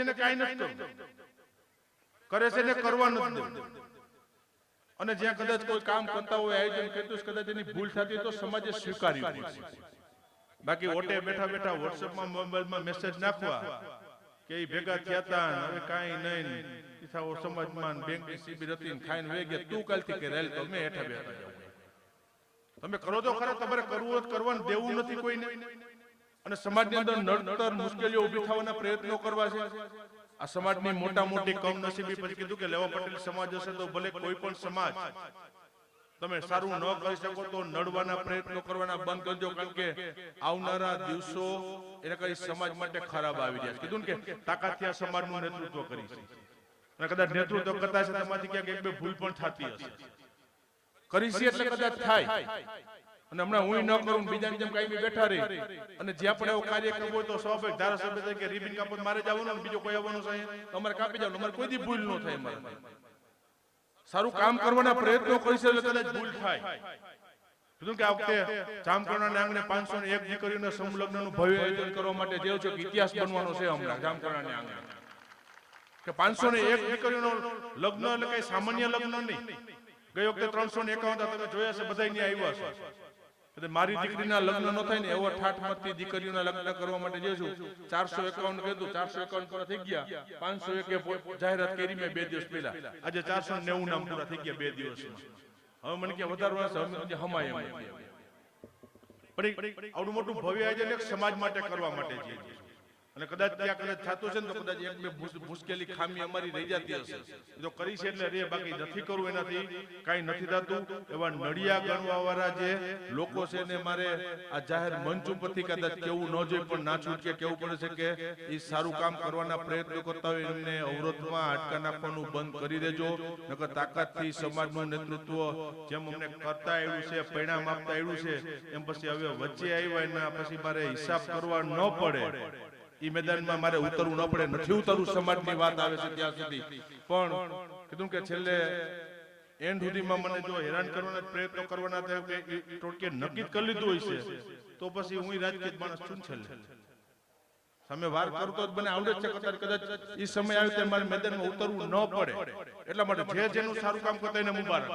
જેને કાઈ નથી કરવું કરે છે ને કરવા નથી દેવું, અને જ્યાં કદાચ કોઈ કામ કરતા હોય આયોજન કરતું કદાચ એની ભૂલ થતી તો સમાજે સ્વીકાર્યું પડશે. બાકી ઓટે બેઠા બેઠા વોટ્સએપમાં મોબાઈલમાં મેસેજ નાખવા કે એ ભેગા થયા હતા હવે કાંઈ નહીં ઈથાઓ સમાજમાં બેંકની સીબી હતી ખાઈને વે ગયા તું કાલથી કે રેલ તો મેં હેઠા બેઠા જાઉં. તમે કરો તો ખરા, તમારે કરવું જ કરવાનું દેવું નથી કોઈને, અને સમાજની અંદર નડતર મુશ્કેલીઓ ઊભી થવાના પ્રયત્નો કરવા છે. આ સમાજની મોટા મોટી કમનસીબી પછી કીધું કે લેવા પટેલ સમાજ હશે તો ભલે કોઈ પણ સમાજ તમે સારું ન કરી શકો તો નડવાના પ્રયત્નો કરવાના બંધ કરજો, કારણ કે આવનારા દિવસો એને કઈ સમાજ માટે ખરાબ આવી રહ્યા છે. કીધું ને કે તાકાતથી આ સમાજનું નેતૃત્વ કરી છે, અને કદાચ નેતૃત્વ કરતા છે તમારાથી ક્યાંક એક બે ભૂલ પણ થતી હશે, કરી છે એટલે કદાચ થાય. અને હમણાં હું ન કરું બીજાની જેમ કાંઈ બેઠા રહી અને જ્યાં પણ એવો કાર્ય કરવો હોય તો સ્વાભાવિક ધારાસભ્ય તરીકે રિબિન કાપત મારે જવાનું, બીજો કોઈ આવવાનું છે અમારે કાપી જવાનું, અમારે કોઈ દી ભૂલ ન થાય. અમારે સારું કામ કરવાના પ્રયત્નો કરીશ એટલે કદાચ ભૂલ થાય. કીધું કે આ વખતે જામકરણાના આંગણે 501 દીકરીઓના સમલગ્નનું ભવ્ય આયોજન કરવા માટે જેવો છે કે ઇતિહાસ બનવાનો છે હમણાં જામકરણાના આંગણે, કે 501 દીકરીઓનો લગ્ન એટલે કઈ સામાન્ય લગ્ન નહીં. ગઈ વખતે 351 તમે જોયા છે, બધા અહીંયા આવ્યા છે. મારી દીકરીના લગ્ન ન થાય ને એવો ઠાઠમતથી દીકરીઓના લગ્ન કરવા માટે જે છું 451 કીધું, 451 પૂરા થઈ ગયા, 501 જાહેરાત કરી મેં 2 દિવસ પહેલા, આજે 490 નામ પૂરા થઈ ગયા 2 દિવસમાં. હવે મને કે વધારવા છે હમાય પણ આવડું મોટું ભવ્ય આયોજન એક સમાજ માટે કરવા માટે છે, અને કદાચ ત્યાં કદાચ થતું છે ને તો કદાચ એક બે મુશ્કેલી ખામી અમારી રહી જતી હશે, જો કરી છે એટલે રે, બાકી નથી કરવું એનાથી કાંઈ નથી થતું. એવા નડિયા ગણવા વાળા જે લોકો છે ને મારે આ જાહેર મંચ ઉપરથી કદાચ કેવું ન જોઈએ પણ ના છૂટકે કેવું પડે છે કે એ સારું કામ કરવાના પ્રયત્નો કરતા હોય એમને અવરોધમાં અટકા નાખવાનું બંધ કરી દેજો, નકર તાકાતથી સમાજનું નેતૃત્વ જેમ અમને કરતા આવ્યું છે, પરિણામ આપતા આવ્યું છે, એમ પછી હવે વચ્ચે આવ્યા એના પછી મારે હિસાબ કરવા ન પડે, ઈ મેદાનમાં મારે ઉતરવું ન પડે. નથી ઉતરવું સમાજની વાત આવે છે ત્યાં સુધી, પણ કીધું કે છેલ્લે એન્ડ સુધીમાં મને જો હેરાન કરવાના પ્રયત્નો કરવાના થાય કે ટોટકે નક્કી કરી લીધું હોય છે તો પછી હું રાજકીય માણસ છું છેલ્લે સામે વાર કરતો જ મને આવડે છે, કદાચ ઈ સમય આવે તો મારે મેદાનમાં ઉતરવું ન પડે. એટલા માટે જે જેનું સારું કામ કરતા એને મુબારક.